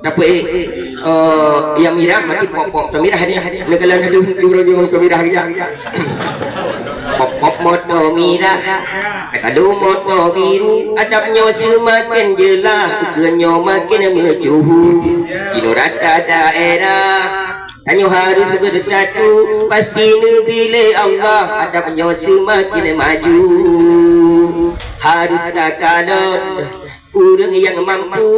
Tapi yang mirah mati pop-pop mirah ni negala aduh jurung mirah aja. Pop-pop moto mirah kalau moto biru adabnya semakin jelas ukurnya makin mencuhu kino rata daerah tanyo harus bersatu pasti bila Allah adabnya semakin maju harus tak kalah orang yang mampu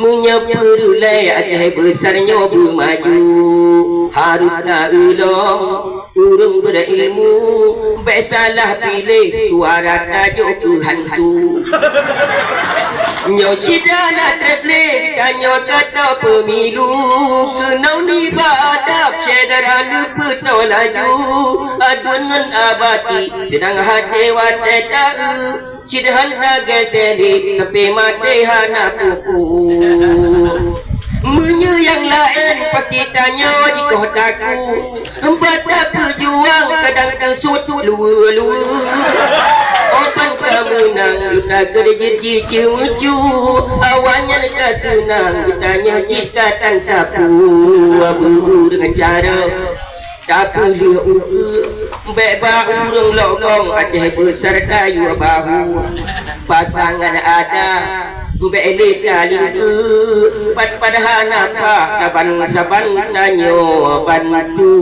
menyepurulai atas besarnya bermaju harus nak ulong orang berilmu besalah pilih suara tajuk ke hantu nyo cida nak terpilih kanyo kata pemilu kenau ni badab syedara lupa laju adun ngan abati sedang hati watai tahu cidahan naga sedik sampai mati hana pupu menye yang lain pasti tanya di kotaku hembata pejuang kadang tersut lua-lua opan kemenang luta kerja cemucu awalnya nak senang ditanya cikatan sapu abu dengan cara tak boleh bebas urang lokong aceh besar kayu bahu pasangan ada beli taling pada hanapa saban-saban nanyo bantu